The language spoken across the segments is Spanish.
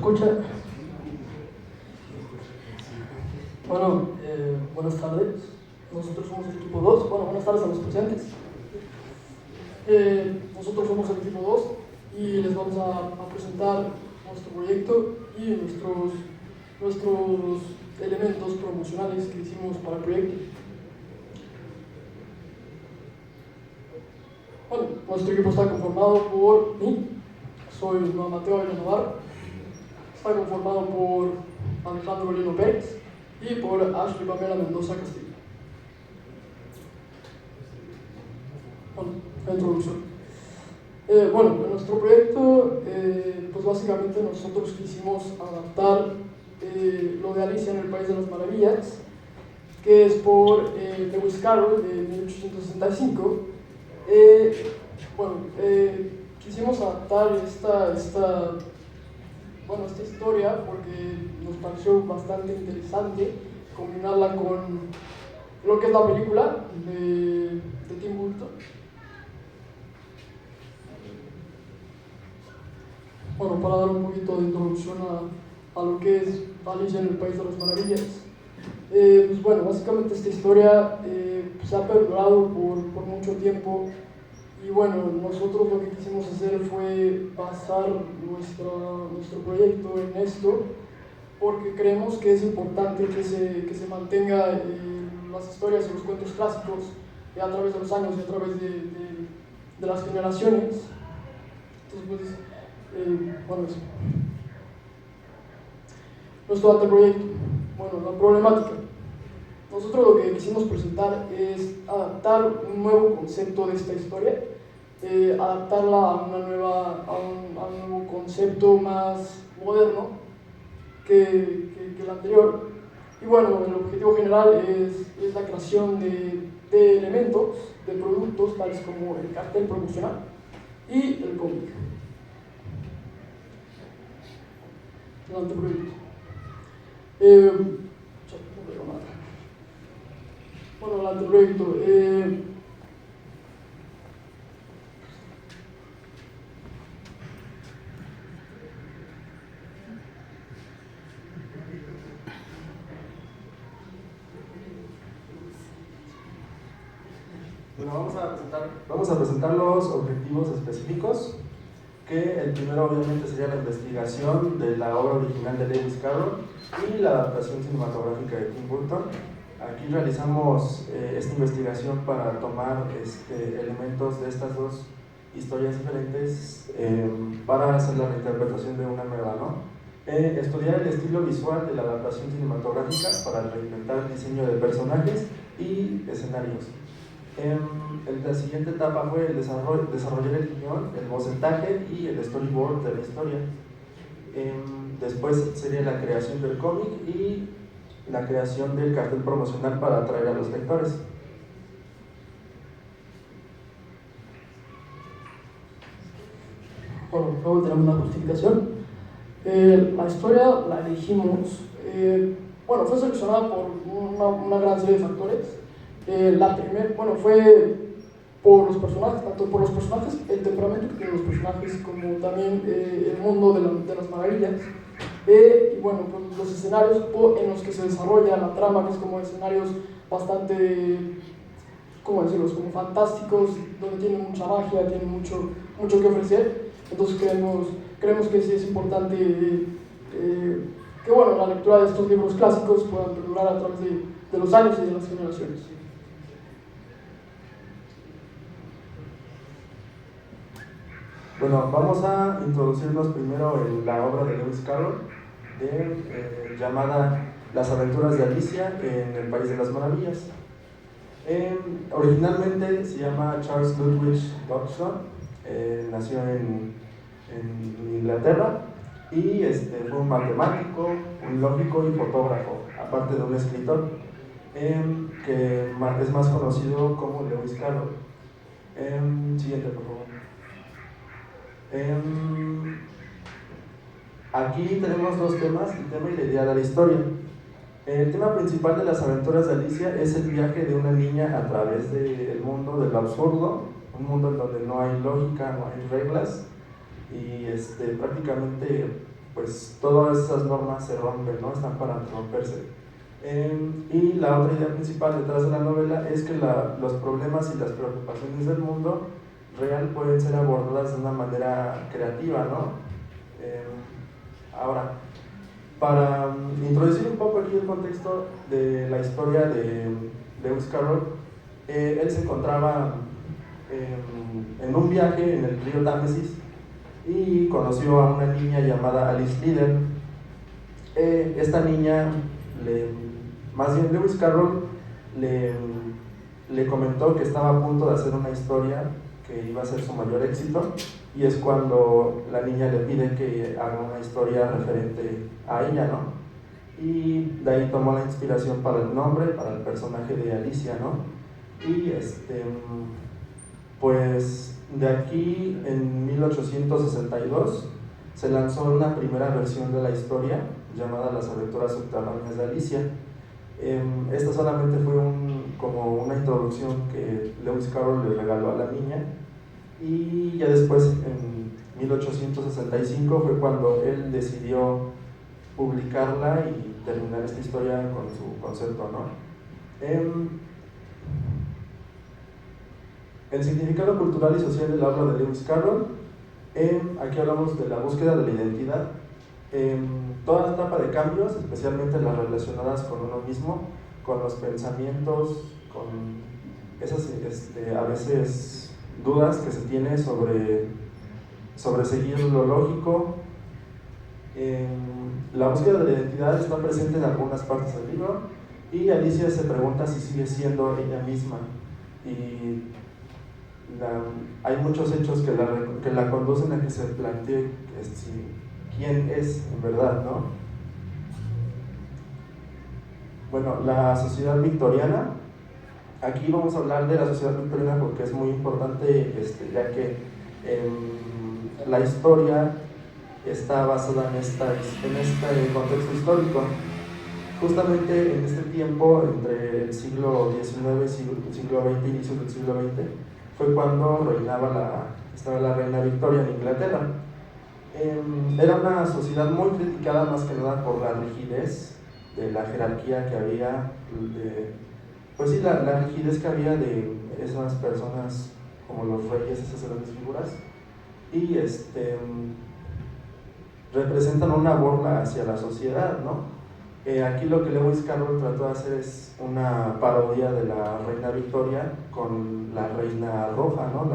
escucha? Bueno, buenas tardes. Nosotros somos el equipo 2. Bueno, buenas tardes a los presentes. Nosotros somos el equipo 2 y les vamos a presentar nuestro proyecto y nuestros elementos promocionales que hicimos para el proyecto. Bueno, nuestro equipo está conformado por mí, soy Mateo Navarro, está conformado por Alejandro Lino Pérez y por Ashley Pamela Mendoza Castillo. Bueno, la introducción. Bueno, en nuestro proyecto, pues básicamente nosotros quisimos adaptar lo de Alicia en el País de las Maravillas, que es por Lewis Carroll de 1865. Quisimos adaptar esta historia porque nos pareció bastante interesante combinarla con lo que es la película de Tim Burton. Bueno, para dar un poquito de introducción a lo que es Alicia en el País de las Maravillas. Pues bueno, básicamente esta historia se ha perdurado por mucho tiempo y bueno, nosotros lo que quisimos hacer fue basar nuestro proyecto en esto porque creemos que es importante que se mantenga las historias y los cuentos clásicos a través de los años y a través de las generaciones. Entonces, bueno, eso. Nuestro anteproyecto. Bueno, la problemática. Nosotros lo que quisimos presentar es adaptar un nuevo concepto de esta historia, adaptarla a un nuevo concepto más moderno que el anterior. Y bueno, el objetivo general es la creación de elementos, de productos tales como el cartel promocional y el cómic. El anteproyecto. Bueno, el anteproyecto. Bueno, vamos a presentar los objetivos específicos, que el primero obviamente sería la investigación de la obra original de Lewis Carroll y la adaptación cinematográfica de Tim Burton. Aquí realizamos esta investigación para tomar elementos de estas dos historias diferentes para hacer la reinterpretación de una nueva, ¿no? Estudiar el estilo visual de la adaptación cinematográfica para reinventar el diseño de personajes y escenarios. La siguiente etapa fue el desarrollar el guión, el bocetaje y el storyboard de la historia. Después sería la creación del cómic y la creación del cartel promocional para atraer a los lectores. Bueno, luego tenemos una justificación. La historia la elegimos, fue seleccionada por una gran serie de factores. Fue por los personajes, tanto por los personajes, el temperamento que tienen los personajes, como también el mundo de las maravillas. Y bueno, pues los escenarios en los que se desarrolla la trama, que es como escenarios bastante, ¿cómo decirlo?, como fantásticos, donde tienen mucha magia, tienen mucho que ofrecer. Entonces creemos que sí es importante que bueno, la lectura de estos libros clásicos puedan perdurar a través de los años y de las generaciones. Bueno, vamos a introducirnos primero en la obra de Lewis Carroll, llamada Las aventuras de Alicia en el País de las Maravillas. Originalmente se llama Charles Ludwig Dodgson, nació en Inglaterra y fue un matemático, un lógico y fotógrafo, aparte de un escritor, que es más conocido como Lewis Carroll. Siguiente, por favor. Aquí tenemos dos temas, el tema y la idea de la historia. El tema principal de las aventuras de Alicia es el viaje de una niña a través del mundo del absurdo, un mundo en donde no hay lógica, no hay reglas, y prácticamente pues todas esas normas se rompen, ¿no? Están para romperse. Y la otra idea principal detrás de la novela es que los problemas y las preocupaciones del mundo real pueden ser abordadas de una manera creativa, ¿no? Ahora, para introducir un poco aquí el contexto de la historia de Lewis Carroll, él se encontraba en un viaje en el río Támesis y conoció a una niña llamada Alice Liddell. Esta niña, más bien Lewis Carroll, le comentó que estaba a punto de hacer una historia que iba a ser su mayor éxito, y es cuando la niña le pide que haga una historia referente a ella, ¿no? Y de ahí tomó la inspiración para el nombre, para el personaje de Alicia, ¿no? Y pues de aquí en 1862 se lanzó una primera versión de la historia llamada Las aventuras subterráneas de Alicia. Esta solamente fue como una introducción que Lewis Carroll le regaló a la niña, y ya después en 1865 fue cuando él decidió publicarla y terminar esta historia con su concepto, ¿no? El significado cultural y social de la obra de Lewis Carroll. Aquí hablamos de la búsqueda de la identidad. Toda la etapa de cambios, especialmente las relacionadas con uno mismo, con los pensamientos, con esas a veces dudas que se tiene sobre seguir lo lógico. La búsqueda de la identidad está presente en algunas partes del libro, y Alicia se pregunta si sigue siendo ella misma, y hay muchos hechos que la conducen a que se plantee quién es en verdad, ¿no? Bueno, la sociedad victoriana. Aquí vamos a hablar de la sociedad victoriana porque es muy importante, ya que la historia está basada en este contexto histórico. Justamente en este tiempo, entre el siglo XIX y el siglo XX, inicios del siglo XX, fue cuando estaba la reina Victoria en Inglaterra. Era una sociedad muy criticada, más que nada por la rigidez de la jerarquía que había, pues sí, la rigidez que había de esas personas como los reyes, esas grandes figuras, y representan una burla hacia la sociedad, ¿no? Aquí lo que Lewis Carroll trató de hacer es una parodia de la reina Victoria con la reina roja, ¿no?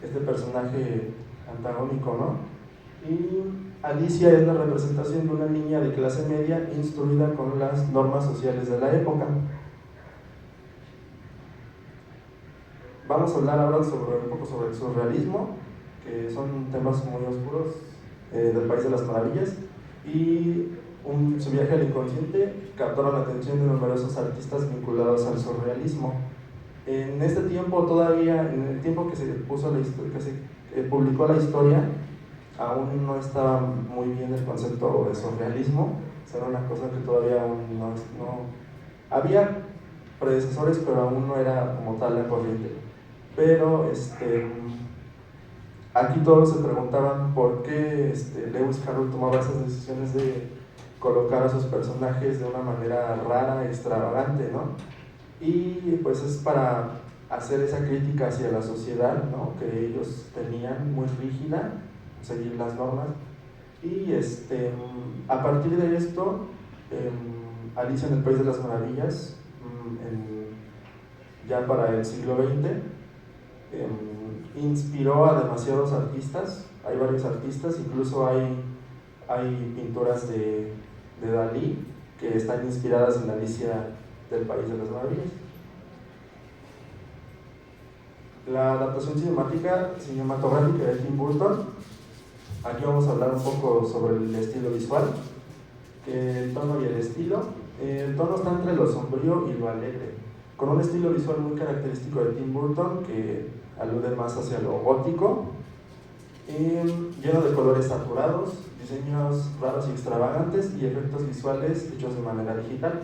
Este personaje antagónico, ¿no? Y Alicia es la representación de una niña de clase media instruida con las normas sociales de la época. Vamos a hablar ahora un poco sobre el surrealismo, que son temas muy oscuros del País de las Maravillas, y su viaje al inconsciente captaron la atención de numerosos artistas vinculados al surrealismo. En este tiempo, todavía, en el tiempo que se publicó la historia, aún no estaba muy bien el concepto de surrealismo. Era una cosa que todavía aún no había predecesores, pero aún no era como tal la corriente. Pero aquí todos se preguntaban por qué Lewis Carroll tomaba esas decisiones de colocar a sus personajes de una manera rara, extravagante, ¿no? Y pues es para hacer esa crítica hacia la sociedad, ¿no? Que ellos tenían muy rígida, seguir las normas. Y a partir de esto, Alicia en el País de las Maravillas, ya para el siglo XX, inspiró a demasiados artistas. Hay varios artistas, incluso hay pinturas de Dalí que están inspiradas en Alicia del País de las Maravillas. La adaptación cinematográfica de Tim Burton. Aquí vamos a hablar un poco sobre el estilo visual, el tono y el estilo. El tono está entre lo sombrío y lo alegre, con un estilo visual muy característico de Tim Burton que alude más hacia lo gótico, lleno de colores saturados, diseños raros y extravagantes y efectos visuales hechos de manera digital.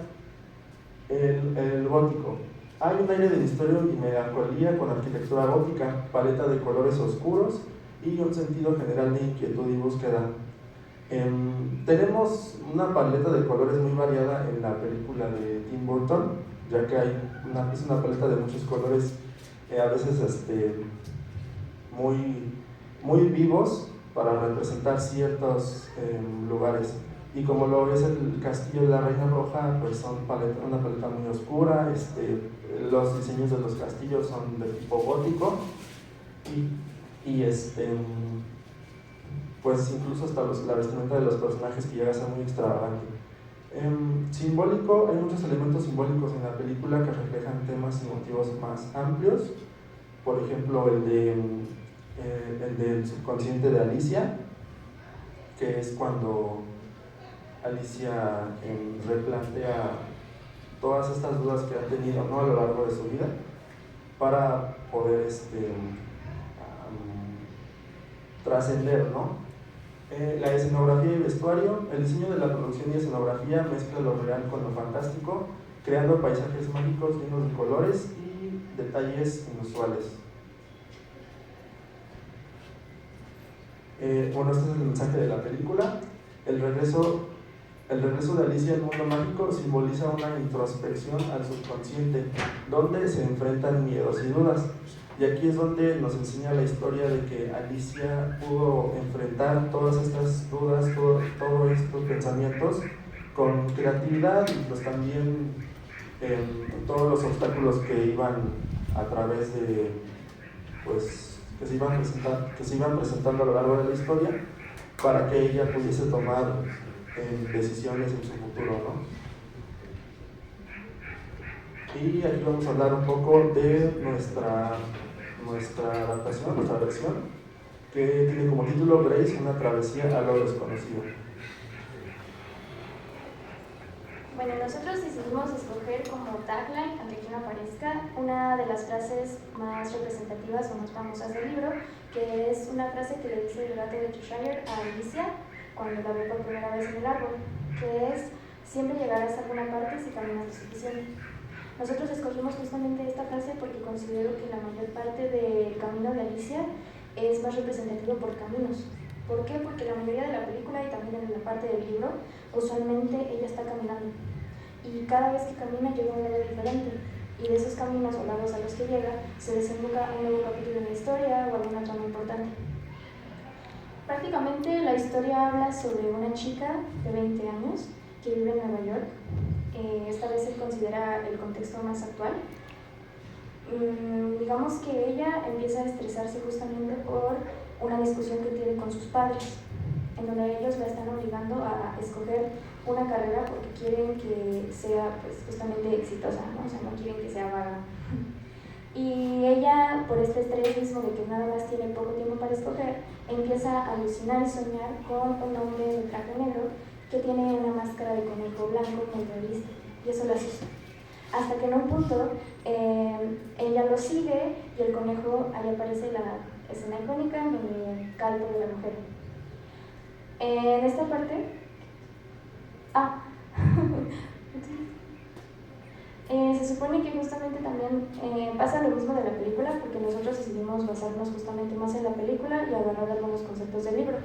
El gótico. Hay un aire de misterio y melancolía con arquitectura gótica, paleta de colores oscuros y un sentido general de inquietud y búsqueda. Tenemos una paleta de colores muy variada en la película de Tim Burton, ya que es una paleta de muchos colores, a veces muy vivos para representar ciertos lugares. Y como lo es el castillo de la Reina Roja, pues son una paleta muy oscura, los diseños de los castillos son de tipo gótico y pues incluso hasta la vestimenta de los personajes que llega a ser muy extravagante. Simbólico, hay muchos elementos simbólicos en la película que reflejan temas y motivos más amplios. Por ejemplo, el del subconsciente de Alicia, que es cuando Alicia replantea todas estas dudas que ha tenido, ¿no?, a lo largo de su vida para poder trascender, ¿no? La escenografía y vestuario, el diseño de la producción y escenografía mezcla lo real con lo fantástico, creando paisajes mágicos llenos de colores y detalles inusuales. Bueno, este es el mensaje de la película. El regreso de Alicia al mundo mágico simboliza una introspección al subconsciente, donde se enfrentan miedos y dudas. Y aquí es donde nos enseña la historia de que Alicia pudo enfrentar todas estas dudas, todos estos pensamientos con creatividad y pues también todos los obstáculos que iban a través de, pues, que se iban presentando a lo largo de la historia para que ella pudiese tomar decisiones en su futuro, ¿no? Y aquí vamos a hablar un poco de nuestra adaptación, nuestra versión, que tiene como título Grace, una travesía a lo desconocido. Bueno, nosotros decidimos escoger como tagline, aunque aquí no aparezca, una de las frases más representativas o más famosas del libro, que es una frase que le dice el gato de Cheshire a Alicia cuando la ve por primera vez en el árbol, que es: siempre llegarás a alguna parte si caminas lo suficiente. Nosotros escogimos justamente esta frase porque considero que la mayor parte del camino de Alicia es más representativo por caminos. ¿Por qué? Porque la mayoría de la película y también en la parte del libro, usualmente ella está caminando. Y cada vez que camina llega a un lado diferente. Y de esos caminos o lados a los que llega, se desemboca un nuevo capítulo en la historia o alguna trama importante. Prácticamente la historia habla sobre una chica de 20 años que vive en Nueva York. Esta vez se considera el contexto más actual. Digamos que ella empieza a estresarse justamente por una discusión que tiene con sus padres, en donde ellos la están obligando a escoger una carrera porque quieren que sea, pues, justamente exitosa, ¿no? O sea, no quieren que sea vaga. Y ella, por este estrés mismo de que nada más tiene poco tiempo para escoger, empieza a alucinar y soñar con un hombre de traje negro que tiene una máscara de conejo blanco muy realista, y eso la asusta. Hasta que en un punto ella lo sigue y el conejo, ahí aparece la escena icónica en donde cae por la mujer. En esta parte, se supone que justamente también pasa lo mismo de la película, porque nosotros decidimos basarnos justamente más en la película y agarrar algunos conceptos del libro.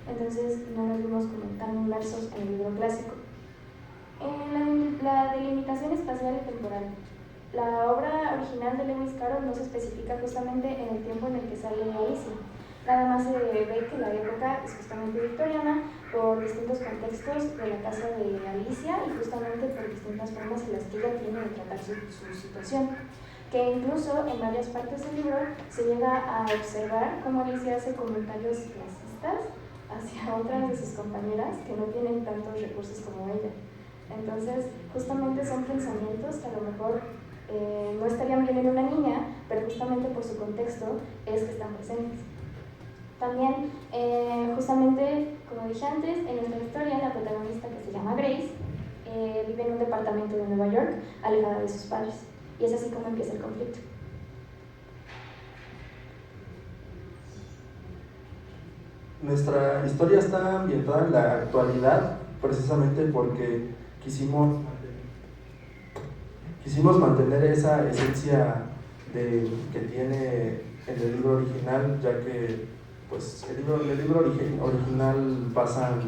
Entonces no nos vimos como tan inmersos en el libro clásico. La delimitación espacial y temporal. La obra original de Lewis Carroll no se especifica justamente en el tiempo en el que sale Alicia. Nada más se ve que la época es justamente victoriana por distintos contextos de la casa de Alicia y justamente por distintas formas en las que ella tiene de tratar su situación. Que incluso en varias partes del libro se llega a observar cómo Alicia hace comentarios clasistas hacia otras de sus compañeras que no tienen tantos recursos como ella. Entonces, justamente son pensamientos que a lo mejor no estarían bien en una niña, pero justamente por su contexto es que están presentes. También, justamente, como dije antes, en nuestra historia, la protagonista, que se llama Grace, vive en un departamento de Nueva York, alejada de sus padres. Y es así como empieza el conflicto. Nuestra historia está ambientada en la actualidad precisamente porque quisimos mantener esa esencia que tiene en el libro original, ya que pues el libro original pasan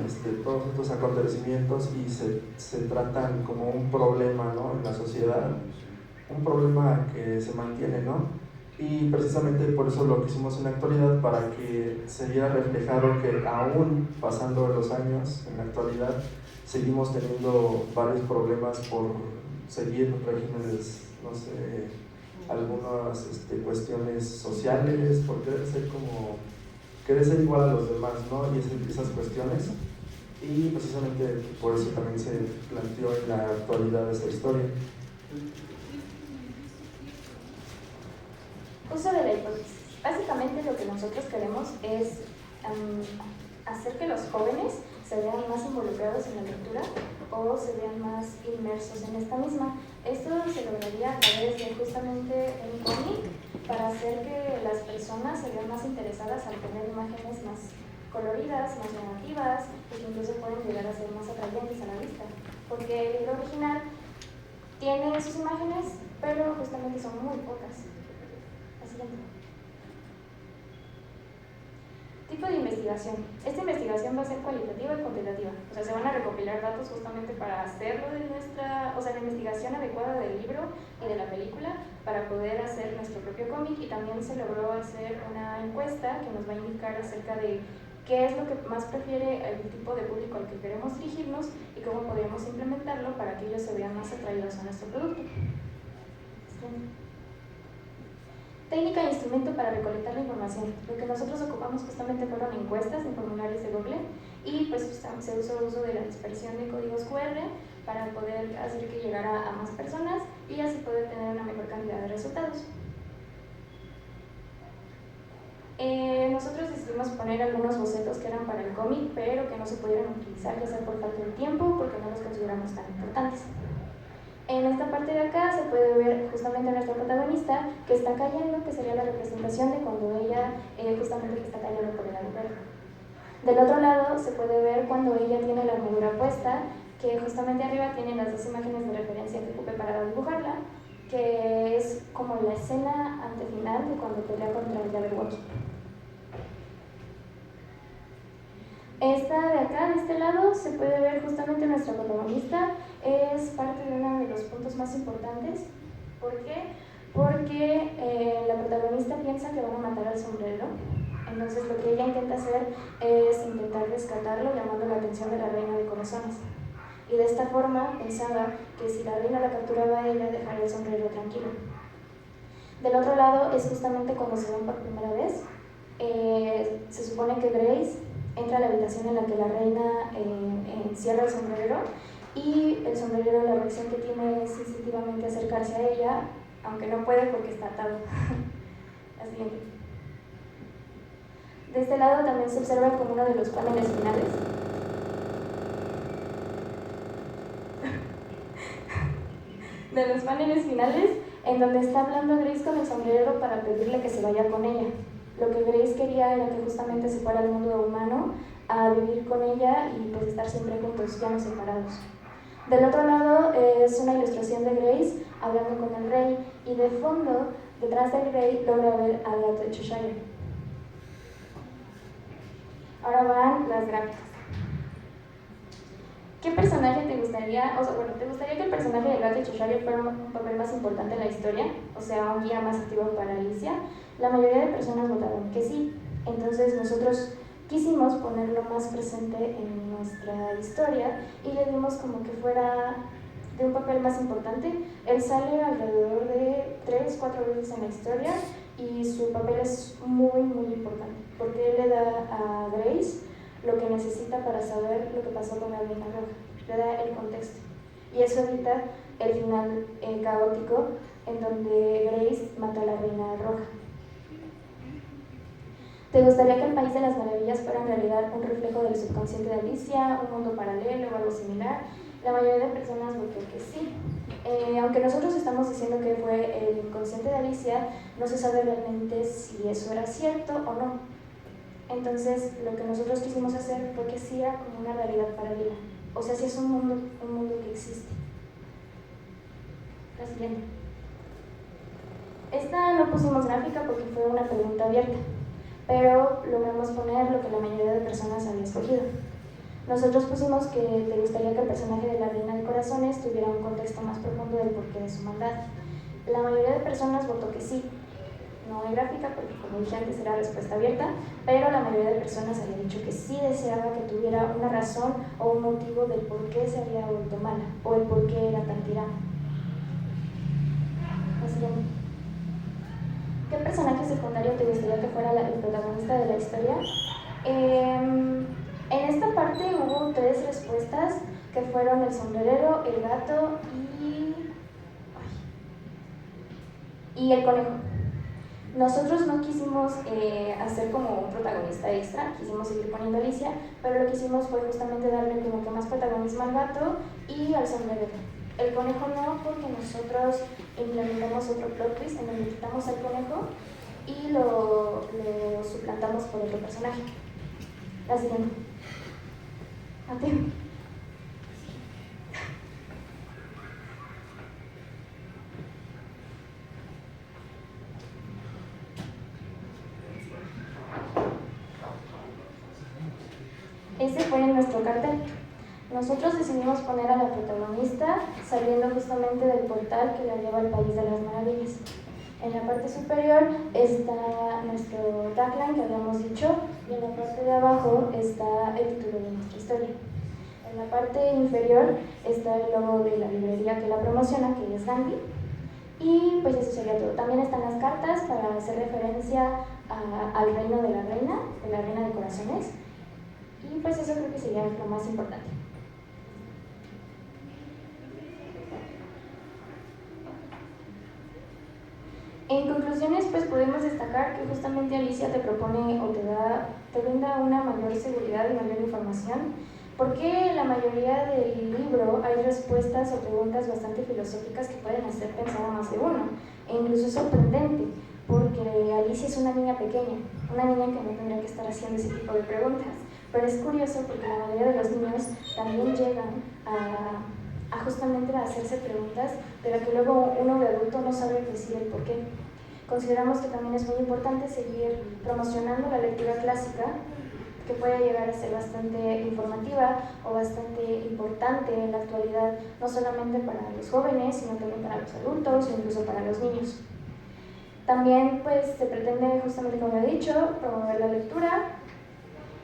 todos estos acontecimientos y se tratan como un problema, ¿no?, en la sociedad, un problema que se mantiene, ¿no? Y precisamente por eso lo que hicimos en la actualidad, para que se viera reflejado que aún pasando los años, en la actualidad, seguimos teniendo varios problemas por seguir regímenes, no sé, algunas cuestiones sociales, por querer ser igual a los demás, ¿no? Y esas cuestiones. Y precisamente por eso también se planteó en la actualidad esta historia. Uso de la hipótesis. Básicamente lo que nosotros queremos es hacer que los jóvenes se vean más involucrados en la lectura o se vean más inmersos en esta misma. Esto se lograría a través de justamente un cómic para hacer que las personas se vean más interesadas al tener imágenes más coloridas, más llamativas y que incluso pueden llegar a ser más atrayentes a la vista. Porque el libro original tiene sus imágenes, pero justamente son muy pocas. La siguiente. Tipo de investigación. Esta investigación va a ser cualitativa y cuantitativa. O sea, se van a recopilar datos justamente para hacerlo de la investigación adecuada del libro y de la película para poder hacer nuestro propio cómic, y también se logró hacer una encuesta que nos va a indicar acerca de qué es lo que más prefiere el tipo de público al que queremos dirigirnos y cómo podríamos implementarlo para que ellos se vean más atraídos a nuestro producto. Técnica e instrumento para recolectar la información. Lo que nosotros ocupamos justamente fueron encuestas en formularios de Google, y pues se usó el uso de la dispersión de códigos QR para poder hacer que llegara a más personas y así poder tener una mejor cantidad de resultados. Nosotros decidimos poner algunos bocetos que eran para el cómic, pero que no se pudieron utilizar, ya sea por falta de tiempo o porque no los consideramos tan importantes. En esta parte de acá se puede ver justamente a nuestra protagonista que está cayendo, que sería la representación de cuando ella justamente está cayendo por el agujero. Del otro lado se puede ver cuando ella tiene la armadura puesta, que justamente arriba tiene las dos imágenes de referencia que ocupé para dibujarla, que es como la escena antefinal de cuando pelea contra el Jabberwocky. Esta de acá, de este lado, se puede ver justamente nuestra protagonista. Es parte de uno de los puntos más importantes. ¿Por qué? Porque la protagonista piensa que van a matar al sombrero. Entonces lo que ella intenta hacer es intentar rescatarlo, llamando la atención de la reina de corazones. Y de esta forma pensaba que si la reina la capturaba a ella, dejaría el sombrero tranquilo. Del otro lado es justamente cuando se ven por primera vez. Se supone que Grace entra a la habitación en la que la reina encierra el sombrero, y el sombrerero, la reacción que tiene es instintivamente acercarse a ella, aunque no puede porque está atado. La siguiente. De este lado también se observa como uno de los paneles finales. De los paneles finales, en donde está hablando Grace con el sombrerero para pedirle que se vaya con ella. Lo que Grace quería era que justamente se fuera al mundo humano a vivir con ella y pues estar siempre juntos, ya no separados. Del otro lado es una ilustración de Grace hablando con el rey, y de fondo, detrás del rey, logra ver al gato de Cheshire. Ahora van las gráficas. ¿Qué personaje te gustaría, te gustaría que el personaje del gato de Cheshire fuera un papel más importante en la historia? O sea, un guía más activo para Alicia. La mayoría de personas votaron que sí. Entonces nosotros quisimos ponerlo más presente en nuestra historia y le dimos como que fuera de un papel más importante. Él sale alrededor de 3-4 veces en la historia y su papel es muy, muy importante, porque él le da a Grace lo que necesita para saber lo que pasó con la Reina Roja, le da el contexto, y eso evita el final caótico en donde Grace mata a la Reina Roja. ¿Te gustaría que el País de las Maravillas fuera en realidad un reflejo del subconsciente de Alicia, un mundo paralelo o algo similar? La mayoría de personas votó que sí. Aunque nosotros estamos diciendo que fue el inconsciente de Alicia, no se sabe realmente si eso era cierto o no. Entonces, lo que nosotros quisimos hacer fue que sí era como una realidad paralela. O sea, sí es un mundo que existe. La siguiente. Esta no pusimos gráfica porque fue una pregunta abierta. pero logramos poner lo que la mayoría de personas había escogido. Nosotros pusimos que te gustaría que el personaje de la Reina de Corazones tuviera un contexto más profundo del porqué de su maldad. La mayoría de personas votó que sí. No hay gráfica porque, como dije antes, era respuesta abierta, pero la mayoría de personas había dicho que sí deseaba que tuviera una razón o un motivo del por qué se había vuelto mala o el por qué era tan tirano. Así que, ¿qué personaje secundario te gustaría que fuera el protagonista de la historia? En esta parte hubo 3 respuestas que fueron el sombrerero, el gato y el conejo. Nosotros no quisimos hacer como un protagonista extra, quisimos seguir poniendo a Alicia, pero lo que hicimos fue justamente darle como que más protagonismo al gato y al sombrerero. El conejo no, porque nosotros implementamos otro plot twist en donde quitamos al conejo y lo suplantamos por otro personaje. La siguiente. Mateo. Ese fue nuestro cartel. Nosotros decidimos poner a la protagonista saliendo justamente del portal que la lleva al País de las Maravillas. En la parte superior está nuestro tagline que habíamos dicho y en la parte de abajo está el título de nuestra historia. En la parte inferior está el logo de la librería que la promociona, que es Gandhi. Y pues eso sería todo. También están las cartas para hacer referencia al reino de la Reina de Corazones. Y pues eso creo que sería lo más importante. En conclusiones, pues podemos destacar que justamente Alicia te propone o te brinda una mayor seguridad y mayor información, porque la mayoría del libro hay respuestas o preguntas bastante filosóficas que pueden hacer pensar a más de uno, e incluso es sorprendente, porque Alicia es una niña pequeña, una niña que no tendría que estar haciendo ese tipo de preguntas, pero es curioso porque la mayoría de los niños también llegan a justamente a hacerse preguntas de las que luego uno de adulto no sabe decir el por qué. Consideramos que también es muy importante seguir promocionando la lectura clásica, que puede llegar a ser bastante informativa o bastante importante en la actualidad, no solamente para los jóvenes, sino también para los adultos o incluso para los niños. También pues se pretende, justamente como he dicho, promover la lectura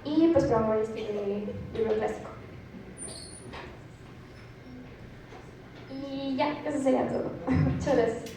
y pues promover este libro clásico. Y ya, eso sería todo. Muchas gracias.